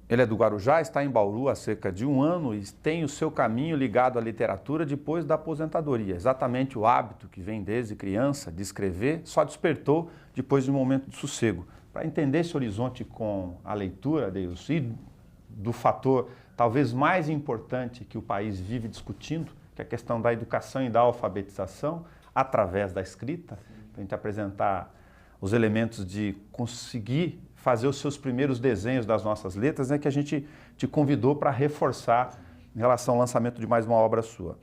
Ele é do Guarujá, está em Bauru há cerca de 1 ano e tem o seu caminho ligado à literatura depois da aposentadoria. Exatamente o hábito que vem desde criança de escrever só despertou depois de um momento de sossego. Para entender esse horizonte com a leitura, Deilson, e do fator talvez mais importante que o país vive discutindo, que é a questão da educação e da alfabetização através da escrita, para a gente apresentar os elementos de conseguir fazer os seus primeiros desenhos das nossas letras, né, que a gente te convidou para reforçar em relação ao lançamento de mais uma obra sua.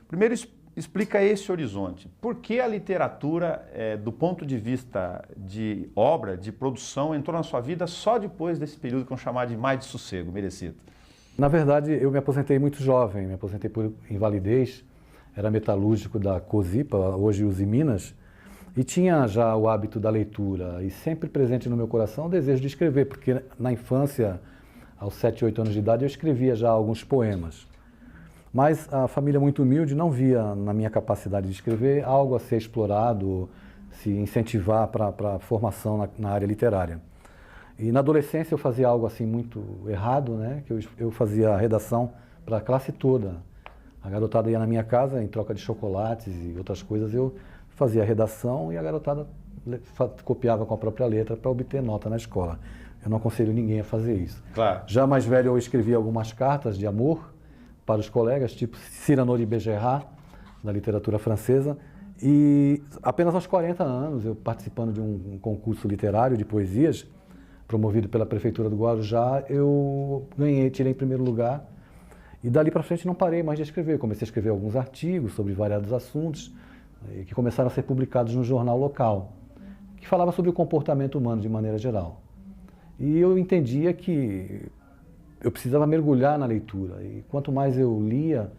Primeiro, explica esse horizonte. Por que a literatura, do ponto de vista de obra, de produção, entrou na sua vida só depois desse período que vamos chamar de mais de sossego merecido? Na verdade, eu me aposentei muito jovem, me aposentei por invalidez, era metalúrgico da Cosipa, hoje Usiminas, e tinha já o hábito da leitura e sempre presente no meu coração o desejo de escrever, porque na infância, aos 7, 8 anos de idade, eu escrevia já alguns poemas. Mas a família muito humilde não via na minha capacidade de escrever algo a ser explorado, se incentivar para a formação na área literária. E na adolescência eu fazia algo assim muito errado, né? Que eu fazia redação para a classe toda. A garotada ia na minha casa em troca de chocolates e outras coisas, eu fazia a redação e a garotada copiava com a própria letra para obter nota na escola. Eu não aconselho ninguém a fazer isso. Claro. Já mais velho eu escrevia algumas cartas de amor para os colegas, tipo Cyrano de Bergerac, da literatura francesa, e apenas aos 40 anos, eu participando de um concurso literário de poesias, promovido pela Prefeitura do Guarujá, eu tirei em primeiro lugar, e dali para frente não parei mais de escrever. Comecei a escrever alguns artigos sobre variados assuntos, que começaram a ser publicados no jornal local, que falava sobre o comportamento humano de maneira geral. E eu entendia que eu precisava mergulhar na leitura, e quanto mais eu lia,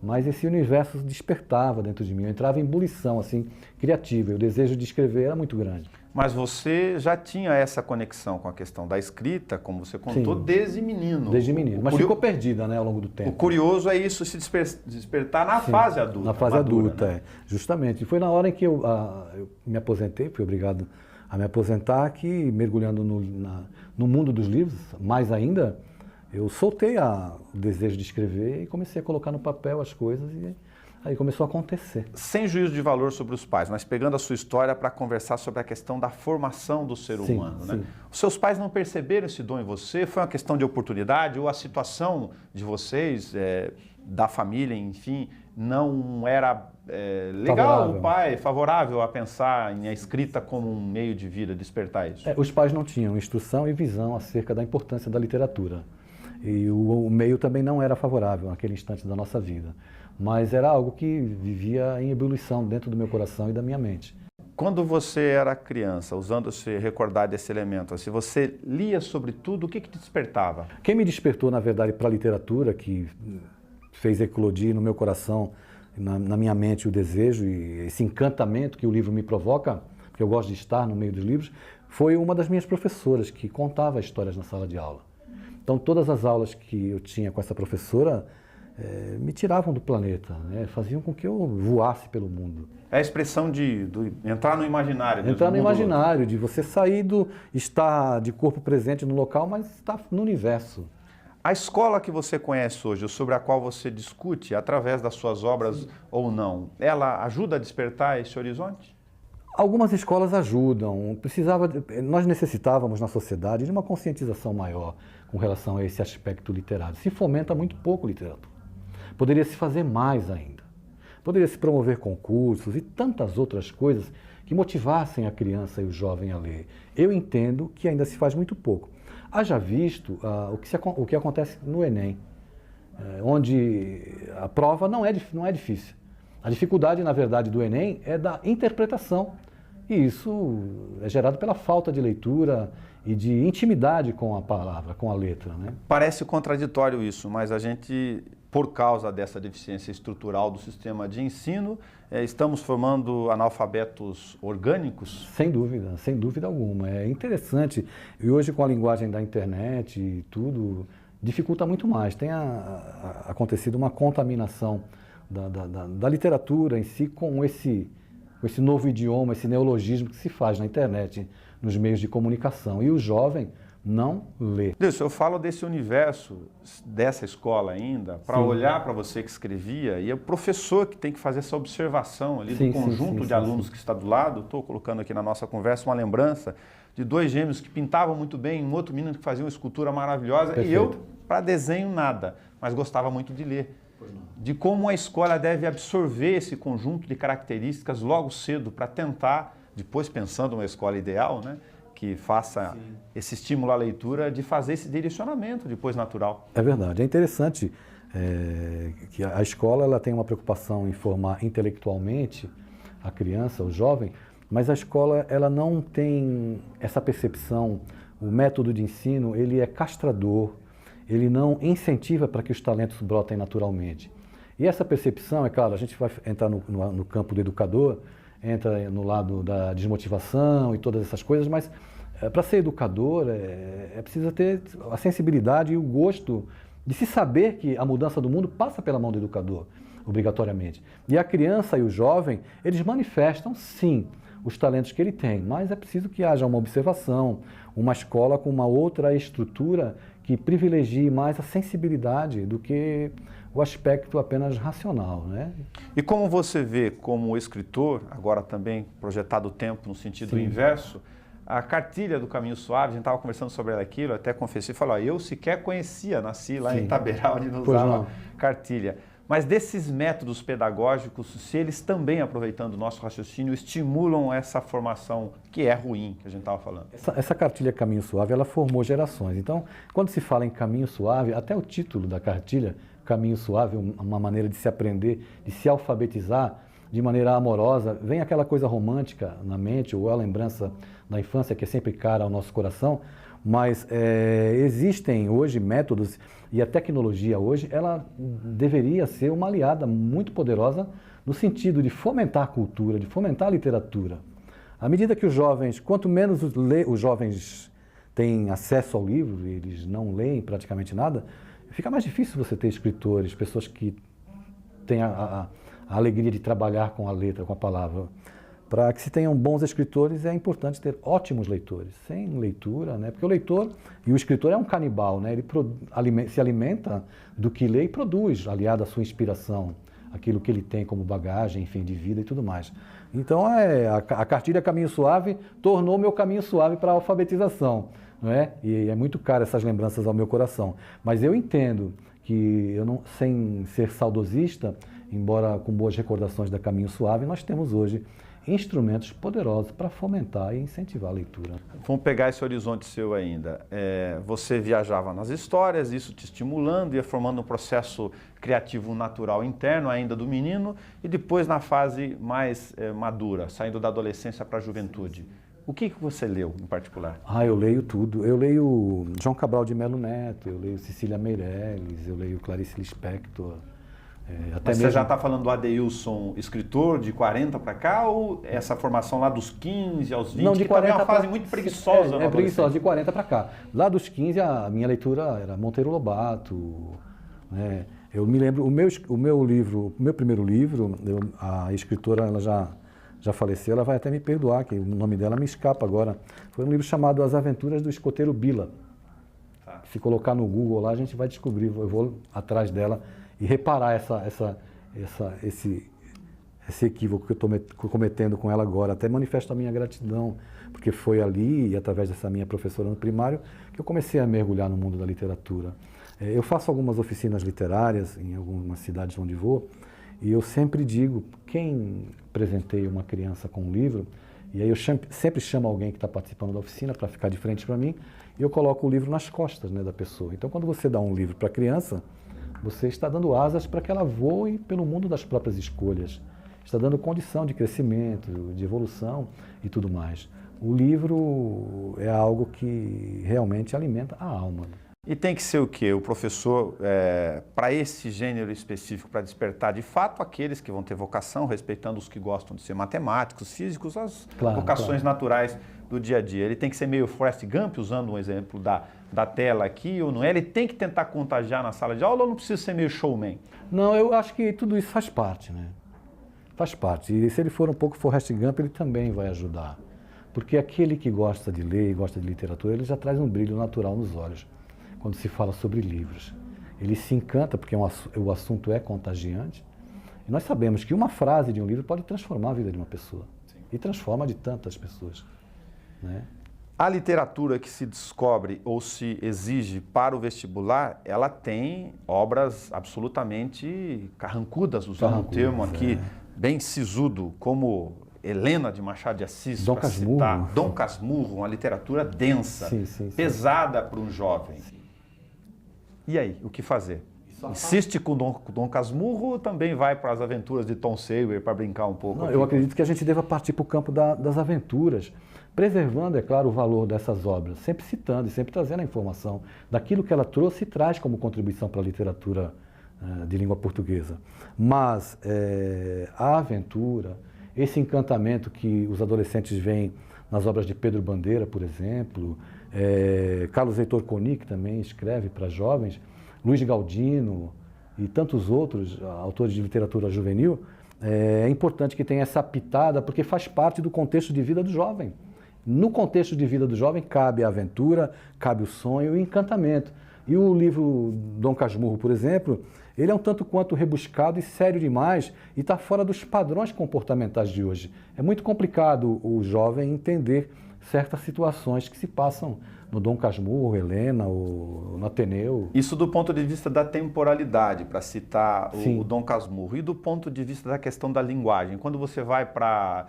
mais esse universo despertava dentro de mim. Eu entrava em ebulição, assim, criativa, e o desejo de escrever era muito grande. Mas você já tinha essa conexão com a questão da escrita, como você contou, Sim, desde menino. Desde menino, mas ficou perdida, né, ao longo do tempo. O curioso é isso se despertar na fase adulta. Na fase madura, adulta, né? Justamente. E foi na hora em que eu me aposentei, fui obrigado a me aposentar, que mergulhando no mundo dos livros, mais ainda, eu soltei o desejo de escrever e comecei a colocar no papel as coisas e aí começou a acontecer. Sem juízo de valor sobre os pais, mas pegando a sua história para conversar sobre a questão da formação do ser humano, né? Os seus pais não perceberam esse dom em você? Foi uma questão de oportunidade ou a situação de vocês, da família, enfim, não era legal, favorável. O pai favorável a pensar em a escrita como um meio de vida, despertar isso? Os pais não tinham instrução e visão acerca da importância da literatura. E o meio também não era favorável naquele instante da nossa vida. Mas era algo que vivia em ebulição dentro do meu coração e da minha mente. Quando você era criança, usando-se recordar desse elemento, se você lia sobre tudo, o que te despertava? Quem me despertou, na verdade, para a literatura, que fez eclodir no meu coração, na minha mente, o desejo e esse encantamento que o livro me provoca, porque eu gosto de estar no meio dos livros, foi uma das minhas professoras que contava histórias na sala de aula. Então, todas as aulas que eu tinha com essa professora me tiravam do planeta, né? Faziam com que eu voasse pelo mundo. É a expressão de entrar no imaginário. Entrar no imaginário, de você sair estar de corpo presente no local, mas estar no universo. A escola que você conhece hoje, sobre a qual você discute, através das suas obras ou não, ela ajuda a despertar esse horizonte? Algumas escolas ajudam. Nós necessitávamos na sociedade de uma conscientização maior com relação a esse aspecto literário. Se fomenta muito pouco literatura. Poderia se fazer mais ainda. Poderia se promover concursos e tantas outras coisas que motivassem a criança e o jovem a ler. Eu entendo que ainda se faz muito pouco. Haja visto o que acontece no Enem, onde a prova não é difícil. A dificuldade, na verdade, do Enem é da interpretação. E isso é gerado pela falta de leitura e de intimidade com a palavra, com a letra, né? Parece contraditório isso, mas a gente, por causa dessa deficiência estrutural do sistema de ensino, estamos formando analfabetos orgânicos? Sem dúvida alguma. É interessante. E hoje, com a linguagem da internet e tudo, dificulta muito mais. Tem acontecido uma contaminação da literatura em si com esse novo idioma, esse neologismo que se faz na internet, nos meios de comunicação. E o jovem, não lê. Deus, eu falo desse universo, dessa escola ainda, para olhar para você que escrevia, e é o professor que tem que fazer essa observação ali do conjunto de alunos que está do lado. Estou colocando aqui na nossa conversa uma lembrança de 2 gêmeos que pintavam muito bem, um outro menino que fazia uma escultura maravilhosa, perfeito. E eu, para desenho, nada, mas gostava muito de ler. De como a escola deve absorver esse conjunto de características logo cedo para tentar, depois pensando numa escola ideal, né, que faça esse estímulo à leitura, de fazer esse direcionamento depois natural. É verdade. É interessante que a escola ela tem uma preocupação em formar intelectualmente a criança, o jovem, mas a escola ela não tem essa percepção. O método de ensino ele é castrador, ele não incentiva para que os talentos brotem naturalmente. E essa percepção, é claro, a gente vai entrar no campo do educador, entra no lado da desmotivação e todas essas coisas, mas para ser educador é preciso ter a sensibilidade e o gosto de se saber que a mudança do mundo passa pela mão do educador, obrigatoriamente. E a criança e o jovem, eles manifestam, sim, os talentos que ele tem, mas é preciso que haja uma observação, uma escola com uma outra estrutura que privilegie mais a sensibilidade do que o aspecto apenas racional, né? E como você vê, como escritor, agora também projetado o tempo no sentido inverso, a cartilha do Caminho Suave, a gente estava conversando sobre aquilo, até confessei, falou, eu sequer conhecia, nasci lá em Itaberá, onde não usava cartilha. Mas desses métodos pedagógicos, se eles também, aproveitando o nosso raciocínio, estimulam essa formação que é ruim, que a gente estava falando. Essa cartilha Caminho Suave, ela formou gerações. Então, quando se fala em Caminho Suave, até o título da cartilha, Caminho Suave, uma maneira de se aprender, de se alfabetizar de maneira amorosa, vem aquela coisa romântica na mente, ou a lembrança da infância que é sempre cara ao nosso coração, mas existem hoje métodos e a tecnologia hoje, ela deveria ser uma aliada muito poderosa no sentido de fomentar a cultura, de fomentar a literatura. À medida que os jovens, quanto menos os jovens têm acesso ao livro, eles não leem praticamente nada, fica mais difícil você ter escritores, pessoas que têm a alegria de trabalhar com a letra, com a palavra. Para que se tenham bons escritores, é importante ter ótimos leitores. Sem leitura, né? Porque o leitor e o escritor é um canibal, né? Ele se alimenta do que lê e produz, aliado à sua inspiração, aquilo que ele tem como bagagem, enfim, de vida e tudo mais. Então, a cartilha Caminho Suave tornou meu caminho suave para a alfabetização, não é? E é muito caro essas lembranças ao meu coração. Mas eu entendo que, sem ser saudosista, embora com boas recordações da Caminho Suave, nós temos hoje instrumentos poderosos para fomentar e incentivar a leitura. Vamos pegar esse horizonte seu ainda. Você viajava nas histórias, isso te estimulando, ia formando um processo criativo natural interno ainda do menino, e depois na fase mais madura, saindo da adolescência para a juventude. O que você leu em particular? Eu leio tudo. Eu leio João Cabral de Melo Neto, eu leio Cecília Meirelles, eu leio Clarice Lispector. Mas você já está falando do Adeilson, escritor, de 40 para cá, ou essa formação lá dos 15 aos 20, não, de 40 também é uma fase muito preguiçosa? É preguiçosa, de 40 para cá. Lá dos 15, a minha leitura era Monteiro Lobato. Né? Eu me lembro, o meu primeiro livro, a escritora ela já faleceu, ela vai até me perdoar, que o nome dela me escapa agora. Foi um livro chamado As Aventuras do Escoteiro Bila. Se colocar no Google lá, a gente vai descobrir, eu vou atrás dela e reparar esse equívoco que eu estou cometendo com ela agora. Até manifesto a minha gratidão, porque foi ali, e através dessa minha professora no primário, que eu comecei a mergulhar no mundo da literatura. Eu faço algumas oficinas literárias em algumas cidades onde vou, e eu sempre digo, quem presenteia uma criança com um livro, e aí eu sempre chamo alguém que está participando da oficina para ficar de frente para mim, e eu coloco o livro nas costas, né, da pessoa. Então, quando você dá um livro para a criança, você está dando asas para que ela voe pelo mundo das próprias escolhas. Está dando condição de crescimento, de evolução e tudo mais. O livro é algo que realmente alimenta a alma. E tem que ser o quê? O professor, para esse gênero específico, para despertar de fato aqueles que vão ter vocação, respeitando os que gostam de ser matemáticos, físicos, as vocações naturais do dia a dia. Ele tem que ser meio Forrest Gump, usando um exemplo da tela aqui, ou não é? Ele tem que tentar contagiar na sala de aula, ou não precisa ser meio showman? Não, eu acho que tudo isso faz parte, né? Faz parte. E se ele for um pouco Forrest Gump, ele também vai ajudar. Porque aquele que gosta de ler e gosta de literatura, ele já traz um brilho natural nos olhos, quando se fala sobre livros. Ele se encanta porque o assunto é contagiante. E nós sabemos que uma frase de um livro pode transformar a vida de uma pessoa. Sim. E transforma de tantas pessoas, né? A literatura que se descobre ou se exige para o vestibular, ela tem obras absolutamente carrancudas, usando um termo aqui bem sisudo, como Helena de Machado de Assis, Dom Casmurro. Dom Casmurro, uma literatura densa, pesada para um jovem. E aí, o que fazer? Insiste com Dom Casmurro ou também vai para as aventuras de Tom Sawyer para brincar um pouco? Não, eu acredito que a gente deva partir para o campo das aventuras, preservando, é claro, o valor dessas obras, sempre citando e sempre trazendo a informação daquilo que ela trouxe e traz como contribuição para a literatura de língua portuguesa. Mas a aventura, esse encantamento que os adolescentes veem nas obras de Pedro Bandeira, por exemplo, Carlos Heitor Coni, que também escreve para jovens, Luiz Galdino e tantos outros autores de literatura juvenil, é importante que tenha essa pitada, porque faz parte do contexto de vida do jovem. No contexto de vida do jovem cabe a aventura, cabe o sonho e o encantamento. E o livro Dom Casmurro, por exemplo, ele é um tanto quanto rebuscado e sério demais e está fora dos padrões comportamentais de hoje. É muito complicado o jovem entender certas situações que se passam no Dom Casmurro, Helena, ou no Ateneu. Isso do ponto de vista da temporalidade, para citar o Dom Casmurro. E do ponto de vista da questão da linguagem. Quando você vai para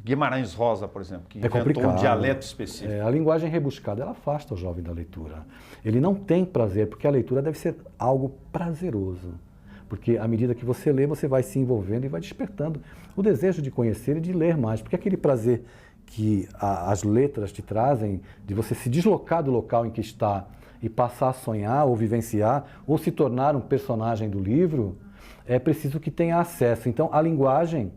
Guimarães Rosa, por exemplo, que inventou um dialeto específico. A linguagem rebuscada, ela afasta o jovem da leitura. Ele não tem prazer, porque a leitura deve ser algo prazeroso. Porque à medida que você lê, você vai se envolvendo e vai despertando o desejo de conhecer e de ler mais. Porque aquele prazer que as letras te trazem, de você se deslocar do local em que está e passar a sonhar ou vivenciar, ou se tornar um personagem do livro, é preciso que tenha acesso. Então, a linguagem,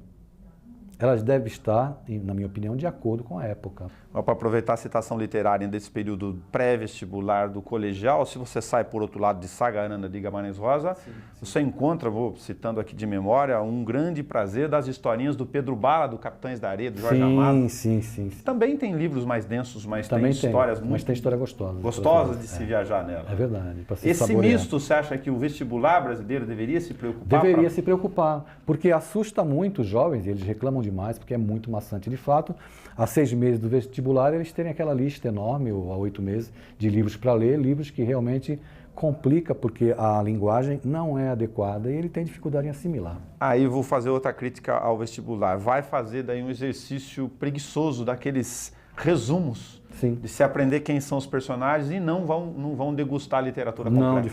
ela deve estar, na minha opinião, de acordo com a época. Para aproveitar a citação literária desse período pré-vestibular do colegial, se você sai, por outro lado, de Sagarana de Guimarães Rosa, você encontra, vou citando aqui de memória, um grande prazer das historinhas do Pedro Bala, do Capitães da Areia, do Jorge Amado. Sim. Também tem livros mais densos, mas também tem histórias mas tem história gostosa. Gostosas de se viajar nela. É verdade. Esse misto, você acha que o vestibular brasileiro deveria se preocupar? Deveria se preocupar, porque assusta muito os jovens, e eles reclamam demais, porque é muito maçante de fato. Há 6 meses do vestibular, eles terem aquela lista enorme, ou há 8 meses, de livros para ler, livros que realmente complica, porque a linguagem não é adequada e ele tem dificuldade em assimilar. Aí vou fazer outra crítica ao vestibular. Vai fazer daí um exercício preguiçoso daqueles resumos, de se aprender quem são os personagens e não vão degustar a literatura completa. Não, de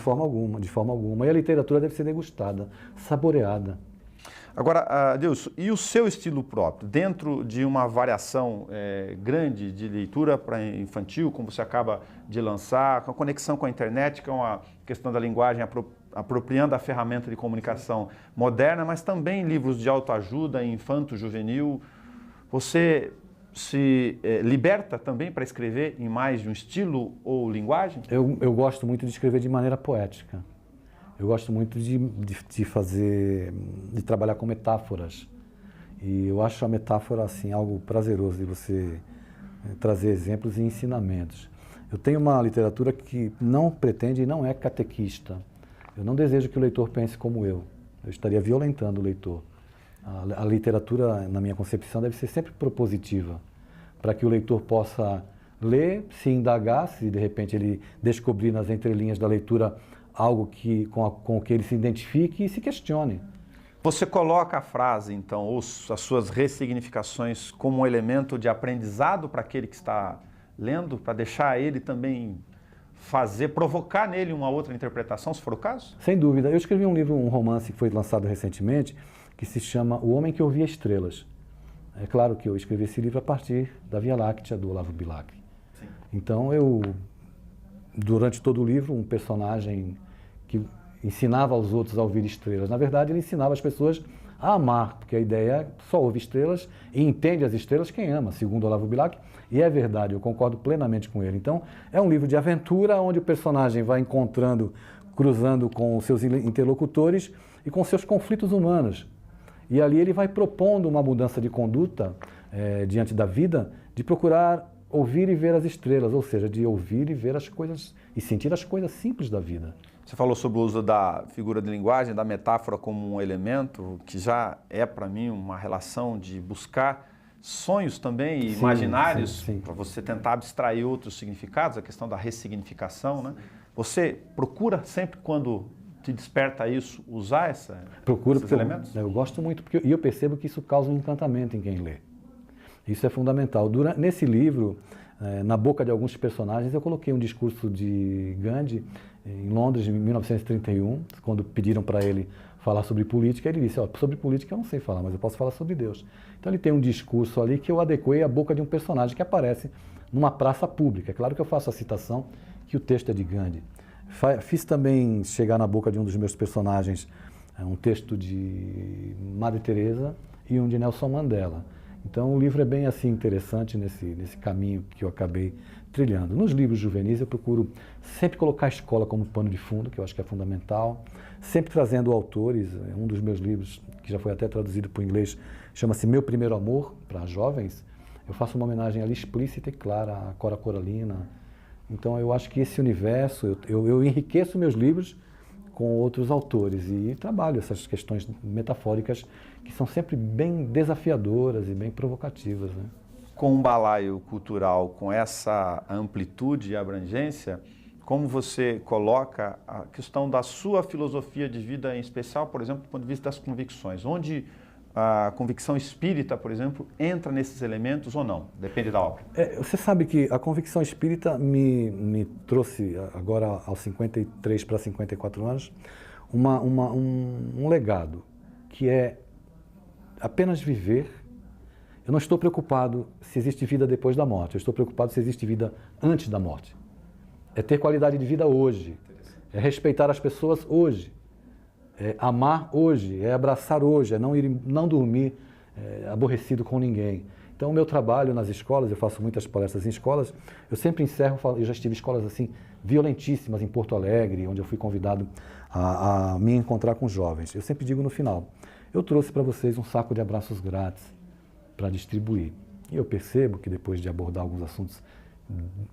forma alguma. E a literatura deve ser degustada, saboreada. Agora, Adilson, e o seu estilo próprio? Dentro de uma variação grande de leitura para infantil, como você acaba de lançar, com a conexão com a internet, com a questão da linguagem, apropriando a ferramenta de comunicação moderna, mas também livros de autoajuda, infanto-juvenil, você se liberta também para escrever em mais de um estilo ou linguagem? Eu gosto muito de escrever de maneira poética. Eu gosto muito de trabalhar com metáforas. E eu acho a metáfora assim, algo prazeroso de você trazer exemplos e ensinamentos. Eu tenho uma literatura que não pretende e não é catequista. Eu não desejo que o leitor pense como eu. Eu estaria violentando o leitor. A literatura, na minha concepção, deve ser sempre propositiva, para que o leitor possa ler, se indagar, se de repente ele descobrir nas entrelinhas da leitura algo com o que ele se identifique e se questione. Você coloca a frase, então, ou as suas ressignificações como um elemento de aprendizado para aquele que está lendo, para deixar ele também provocar nele uma outra interpretação, se for o caso? Sem dúvida. Eu escrevi um romance que foi lançado recentemente, que se chama O Homem que Ouvia Estrelas. É claro que eu escrevi esse livro a partir da Via Láctea, do Olavo Bilac. Sim. Então, durante todo o livro, um personagem que ensinava aos outros a ouvir estrelas. Na verdade, ele ensinava as pessoas a amar, porque a ideia é só ouve estrelas e entende as estrelas quem ama, segundo Olavo Bilac, e é verdade, eu concordo plenamente com ele. Então, é um livro de aventura onde o personagem vai cruzando com os seus interlocutores e com seus conflitos humanos. E ali ele vai propondo uma mudança de conduta diante da vida, de procurar ouvir e ver as estrelas, ou seja, de ouvir e ver as coisas e sentir as coisas simples da vida. Você falou sobre o uso da figura de linguagem, da metáfora como um elemento que já é para mim uma relação de buscar sonhos também, Sim, imaginários, sim. para você tentar abstrair outros significados, a questão da ressignificação, né? Você procura sempre quando te desperta isso, usar esses elementos? Eu gosto muito, e eu percebo que isso causa um encantamento em quem lê. Isso é fundamental. Nesse livro, na boca de alguns personagens, eu coloquei um discurso de Gandhi em Londres, em 1931, quando pediram para ele falar sobre política. Ele disse, sobre política eu não sei falar, mas eu posso falar sobre Deus. Então ele tem um discurso ali que eu adequei à boca de um personagem que aparece numa praça pública. É claro que eu faço a citação que o texto é de Gandhi. Fiz também chegar na boca de um dos meus personagens um texto de Madre Teresa e um de Nelson Mandela. Então o livro é bem assim interessante nesse caminho que eu acabei trilhando. Nos livros juvenis eu procuro sempre colocar a escola como pano de fundo, que eu acho que é fundamental, sempre trazendo autores. Um dos meus livros, que já foi até traduzido para o inglês, chama-se Meu Primeiro Amor, para jovens. Eu faço uma homenagem ali explícita e clara à Cora Coralina. Então eu acho que esse universo, eu enriqueço meus livros com outros autores e trabalho essas questões metafóricas que são sempre bem desafiadoras e bem provocativas, né? Com um balaio cultural, com essa amplitude e abrangência, como você coloca a questão da sua filosofia de vida, em especial, por exemplo, do ponto de vista das convicções, onde a convicção espírita, por exemplo, entra nesses elementos ou não? Depende da obra. Você sabe que a convicção espírita me trouxe, agora aos 53 para 54 anos, um legado, que é apenas viver. Eu não estou preocupado se existe vida depois da morte, eu estou preocupado se existe vida antes da morte. É ter qualidade de vida hoje, é respeitar as pessoas hoje, é amar hoje, é abraçar hoje, é não dormir aborrecido com ninguém. Então o meu trabalho nas escolas, eu faço muitas palestras em escolas, eu sempre encerro, eu já estive em escolas assim violentíssimas em Porto Alegre, onde eu fui convidado a me encontrar com jovens. Eu sempre digo no final, eu trouxe para vocês um saco de abraços grátis para distribuir. E eu percebo que depois de abordar alguns assuntos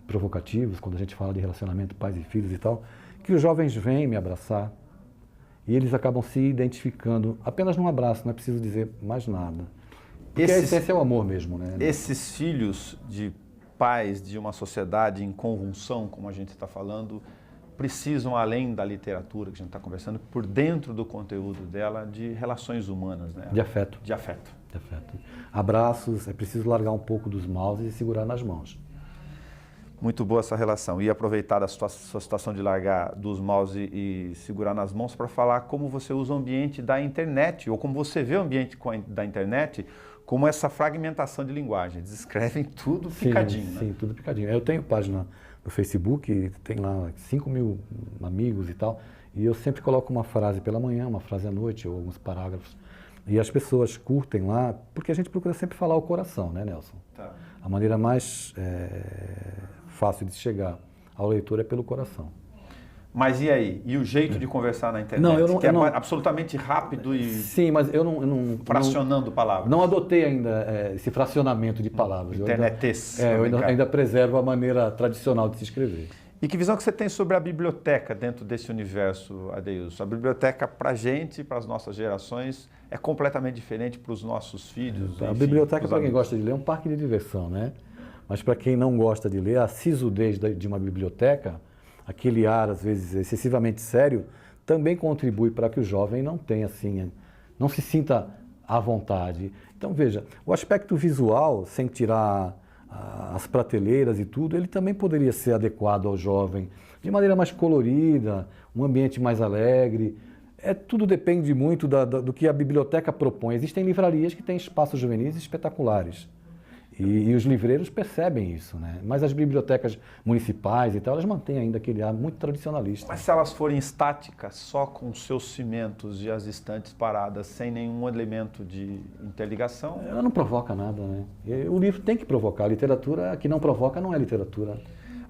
provocativos, quando a gente fala de relacionamento pais e filhos e tal, que os jovens vêm me abraçar e eles acabam se identificando apenas num abraço, não é preciso dizer mais nada. Porque a essência é o amor mesmo, né? Esses filhos de pais de uma sociedade em convulsão, como a gente está falando, precisam, além da literatura que a gente está conversando, por dentro do conteúdo dela, de relações humanas, né? De afeto. De afeto. De afeto. Abraços, é preciso largar um pouco dos mouses e segurar nas mãos. Muito boa essa relação. E aproveitar da sua situação de largar dos mouse e segurar nas mãos para falar como você usa o ambiente da internet, ou como você vê o ambiente da internet, como essa fragmentação de linguagem. Eles escrevem tudo picadinho, né? Sim, tudo picadinho. Eu tenho página no Facebook, tem lá 5.000 amigos e tal, e eu sempre coloco uma frase pela manhã, uma frase à noite, ou alguns parágrafos. E as pessoas curtem lá, porque a gente procura sempre falar o coração, né, Nelson? Tá. A maneira mais fácil de chegar ao leitor é pelo coração. Mas e aí? E o jeito de conversar na internet? Não, eu não, que é absolutamente rápido e... Sim, mas eu não fracionando palavras. Não adotei ainda esse fracionamento de palavras. Internetês. Eu ainda preservo a maneira tradicional de se escrever. E que visão que você tem sobre a biblioteca dentro desse universo, Adeilson? A biblioteca para a gente, para as nossas gerações, é completamente diferente para os nossos filhos? A biblioteca, para quem gosta de ler, é um parque de diversão, né? Mas para quem não gosta de ler, a sisudez de uma biblioteca, aquele ar, às vezes, excessivamente sério, também contribui para que o jovem não tenha, assim, não se sinta à vontade. Então, veja, o aspecto visual, sem tirar as prateleiras e tudo, ele também poderia ser adequado ao jovem, de maneira mais colorida, um ambiente mais alegre. Tudo depende muito do que a biblioteca propõe. Existem livrarias que têm espaços juvenis espetaculares. E os livreiros percebem isso, né? Mas as bibliotecas municipais e tal, elas mantêm ainda aquele ar muito tradicionalista. Mas se elas forem estáticas, só com seus cimentos e as estantes paradas, sem nenhum elemento de interligação... Ela não provoca nada, né? O livro tem que provocar. A literatura que não provoca não é literatura.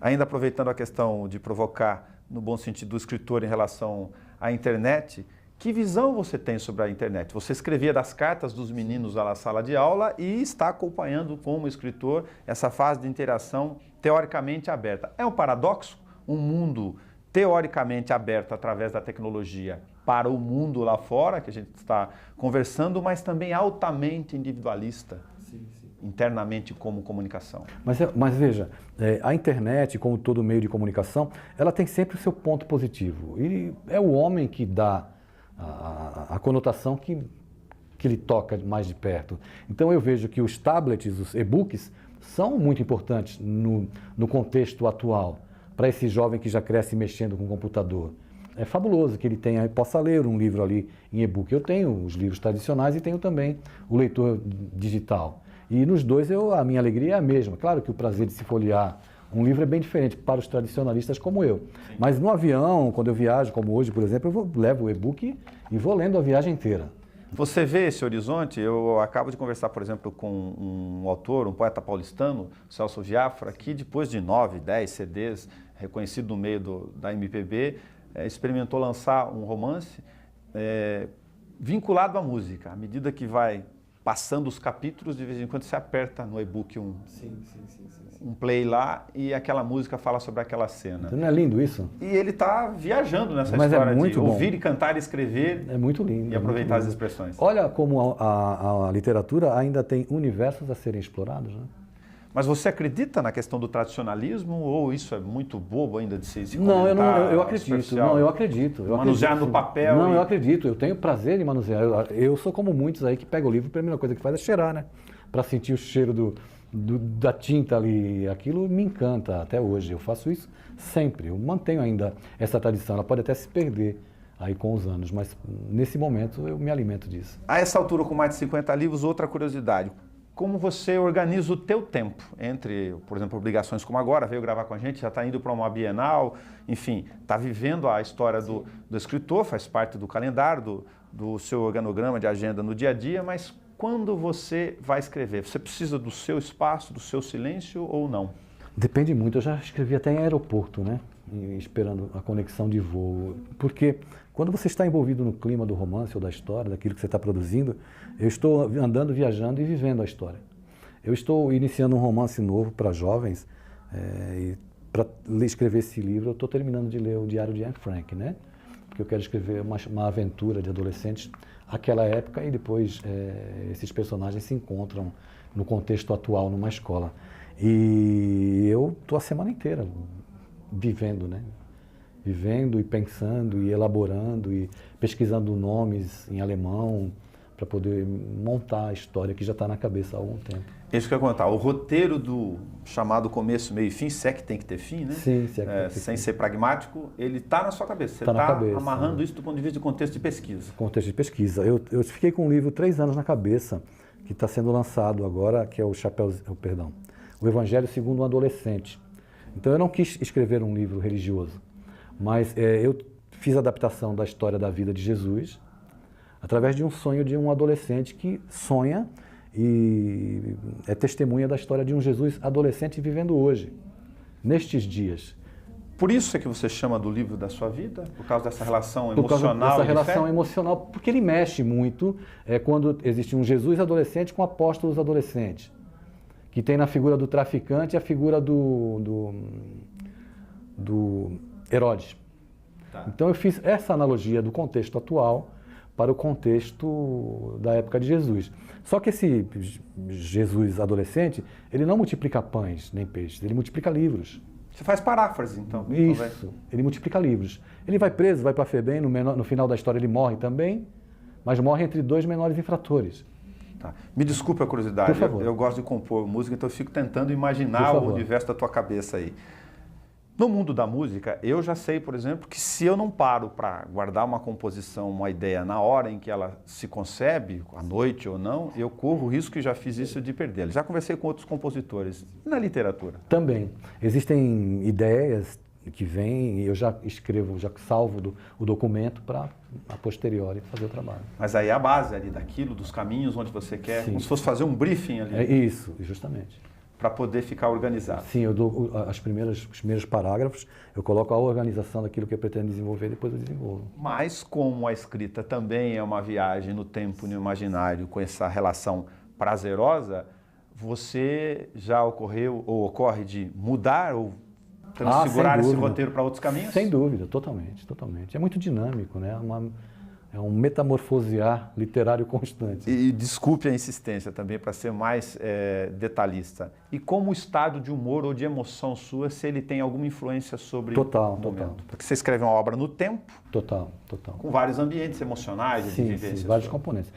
Ainda aproveitando a questão de provocar, no bom sentido do escritor em relação à internet, Que visão você tem sobre a internet? Você escrevia das cartas dos meninos lá na sala de aula e está acompanhando como escritor essa fase de interação teoricamente aberta. É um paradoxo? Um mundo teoricamente aberto através da tecnologia para o mundo lá fora, que a gente está conversando, mas também altamente individualista, internamente como comunicação. Mas veja, a internet, como todo meio de comunicação, ela tem sempre o seu ponto positivo. E é o homem que dá a conotação que lhe toca mais de perto. Então eu vejo que os tablets, os e-books, são muito importantes no contexto atual, para esse jovem que já cresce mexendo com o computador. É fabuloso que ele possa ler um livro ali em e-book. Eu tenho os livros tradicionais e tenho também o leitor digital. E nos dois a minha alegria é a mesma. Claro que o prazer de se folhear um livro é bem diferente para os tradicionalistas como eu. Sim. Mas no avião, quando eu viajo, como hoje, por exemplo, levo o e-book e vou lendo a viagem inteira. Você vê esse horizonte? Eu acabo de conversar, por exemplo, com um autor, um poeta paulistano, Celso Viafra, que depois de 9, 10 CDs, reconhecido no meio da MPB, experimentou lançar um romance vinculado à música. À medida que vai passando os capítulos, de vez em quando você aperta no e-book um play lá e aquela música fala sobre aquela cena. Não é lindo isso? E ele está viajando nessa história de ouvir e cantar e escrever. É muito lindo. E aproveitar as expressões. Olha como a literatura ainda tem universos a serem explorados, né? Mas você acredita na questão do tradicionalismo ou isso é muito bobo ainda de se Não, eu acredito. Não, eu acredito. Manusear no papel. Não, eu acredito. Eu tenho prazer em manusear. Eu sou como muitos aí que pegam o livro, a primeira coisa que faz é cheirar, né? Para sentir o cheiro da tinta ali. Aquilo me encanta até hoje. Eu faço isso sempre. Eu mantenho ainda essa tradição. Ela pode até se perder aí com os anos, mas nesse momento eu me alimento disso. A essa altura, com mais de 50 livros, outra curiosidade. Como você organiza o teu tempo entre, por exemplo, obrigações como agora, veio gravar com a gente, já está indo para uma Bienal, enfim, está vivendo a história do escritor, faz parte do calendário, do seu organograma de agenda no dia a dia, mas quando você vai escrever, você precisa do seu espaço, do seu silêncio ou não? Depende muito, eu já escrevi até em aeroporto, né? Esperando a conexão de voo, porque quando você está envolvido no clima do romance ou da história, daquilo que você está produzindo, eu estou andando, viajando e vivendo a história. Eu estou iniciando um romance novo para jovens e para escrever esse livro eu estou terminando de ler o Diário de Anne Frank, né? Porque eu quero escrever uma aventura de adolescentes àquela época e depois esses personagens se encontram no contexto atual numa escola. E eu estou a semana inteira vivendo, né? Vivendo e pensando e elaborando e pesquisando nomes em alemão para poder montar a história que já está na cabeça há algum tempo. Isso que eu ia contar, o roteiro do chamado começo, meio e fim, se é que tem que ter fim, né? Sim, se é que tem que ter sem ser pragmático, ele está na sua cabeça. Você está amarrando isso do ponto de vista de contexto de pesquisa. Contexto de pesquisa. Eu fiquei com um livro 3 anos na cabeça, que está sendo lançado agora, que é o Evangelho segundo um Adolescente. Então eu não quis escrever um livro religioso, mas eu fiz a adaptação da história da vida de Jesus através de um sonho de um adolescente que sonha e é testemunha da história de um Jesus adolescente vivendo hoje, nestes dias. Por isso é que você chama do livro da sua vida? Por causa dessa relação emocional? Por causa dessa relação emocional, porque ele mexe muito quando existe um Jesus adolescente com apóstolos adolescentes, que tem na figura do traficante a figura do Herodes. Tá. Então eu fiz essa analogia do contexto atual para o contexto da época de Jesus. Só que esse Jesus adolescente, ele não multiplica pães nem peixes, ele multiplica livros. Você faz paráfrase, então. Isso, ele multiplica livros. Ele vai preso, vai para a FEBEM, no final da história ele morre também, mas morre entre 2 menores infratores. Tá. Me desculpe a curiosidade, Por favor. Eu gosto de compor música, então eu fico tentando imaginar o universo da tua cabeça aí. No mundo da música, eu já sei, por exemplo, que se eu não paro para guardar uma composição, uma ideia na hora em que ela se concebe, à noite ou não, eu corro o risco, e já fiz isso, de perdê-la. Já conversei com outros compositores. E na literatura? Também. Existem ideias que vêm e eu já escrevo, já salvo o documento para, a posteriori, fazer o trabalho. Mas aí é a base ali daquilo, dos caminhos onde você quer, Sim. como se fosse fazer um briefing ali. É isso, justamente. para poder ficar organizado. Sim, eu dou os primeiros parágrafos, eu coloco a organização daquilo que eu pretendo desenvolver, depois eu desenvolvo. Mas como a escrita também é uma viagem no tempo e no imaginário, com essa relação prazerosa, você já ocorreu ou ocorre de mudar ou transfigurar esse roteiro para outros caminhos? Sem dúvida, totalmente, totalmente. É muito dinâmico, né? É um metamorfosear literário constante. E desculpe a insistência também para ser mais detalhista. E como o estado de humor ou de emoção sua, se ele tem alguma influência sobre o momento? Porque você escreve uma obra no tempo. Total. Com vários ambientes emocionais, de vivência. Sim, vários componentes.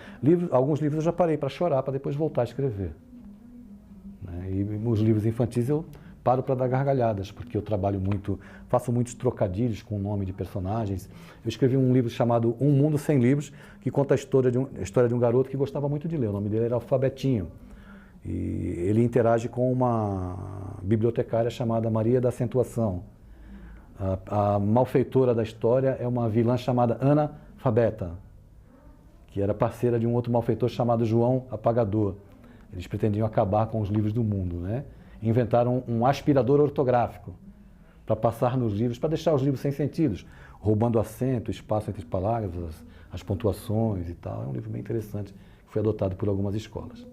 Alguns livros eu já parei para chorar, para depois voltar a escrever. Né? E os livros infantis eu paro para dar gargalhadas, porque eu trabalho muito, faço muitos trocadilhos com o nome de personagens. Eu escrevi um livro chamado Um Mundo Sem Livros, que conta a história de um garoto que gostava muito de ler. O nome dele era Alfabetinho. E ele interage com uma bibliotecária chamada Maria da Acentuação. A malfeitora da história é uma vilã chamada Ana Fabeta, que era parceira de um outro malfeitor chamado João Apagador. Eles pretendiam acabar com os livros do mundo, né? Inventaram um aspirador ortográfico para passar nos livros, para deixar os livros sem sentidos, roubando acento, espaço entre as palavras, as pontuações e tal. É um livro bem interessante, que foi adotado por algumas escolas.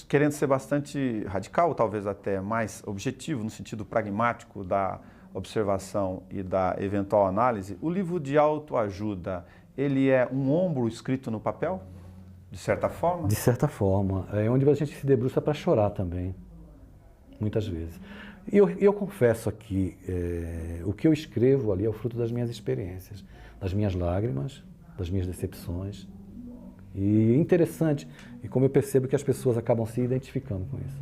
Querendo ser bastante radical, talvez até mais objetivo, no sentido pragmático da observação e da eventual análise, o livro de autoajuda, ele é um ombro escrito no papel, de certa forma? De certa forma. É onde a gente se debruça para chorar também. Muitas vezes. E eu confesso aqui, o que eu escrevo ali é o fruto das minhas experiências, das minhas lágrimas, das minhas decepções. E interessante, e como eu percebo que as pessoas acabam se identificando com isso.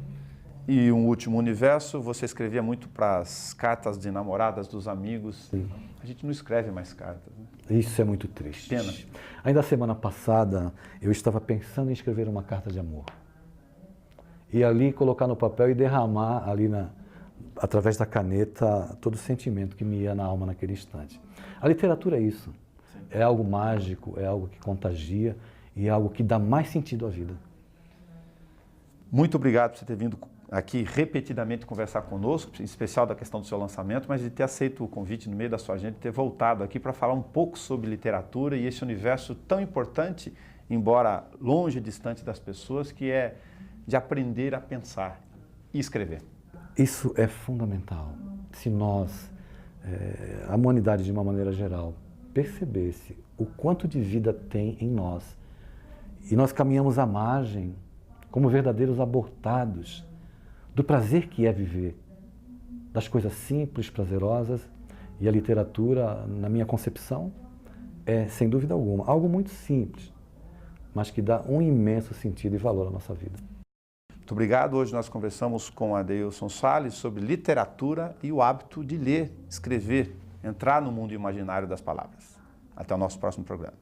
E um último universo, você escrevia muito para as cartas de namoradas dos amigos. Sim. A gente não escreve mais cartas, né? Isso é muito triste. Pena. Ainda a semana passada, eu estava pensando em escrever uma carta de amor. E ali colocar no papel e derramar ali através da caneta todo o sentimento que me ia na alma naquele instante. A literatura é isso. Sim. É algo mágico, é algo que contagia e é algo que dá mais sentido à vida. Muito obrigado por você ter vindo aqui repetidamente conversar conosco, em especial da questão do seu lançamento, mas de ter aceito o convite no meio da sua agenda, de ter voltado aqui para falar um pouco sobre literatura e esse universo tão importante, embora longe e distante das pessoas, que é de aprender a pensar e escrever. Isso é fundamental. Se a humanidade de uma maneira geral, percebesse o quanto de vida tem em nós, e nós caminhamos à margem, como verdadeiros abortados, do prazer que é viver, das coisas simples, prazerosas, e a literatura, na minha concepção, é, sem dúvida alguma, algo muito simples, mas que dá um imenso sentido e valor à nossa vida. Muito obrigado. Hoje nós conversamos com Adeilson Salles sobre literatura e o hábito de ler, escrever, entrar no mundo imaginário das palavras. Até o nosso próximo programa.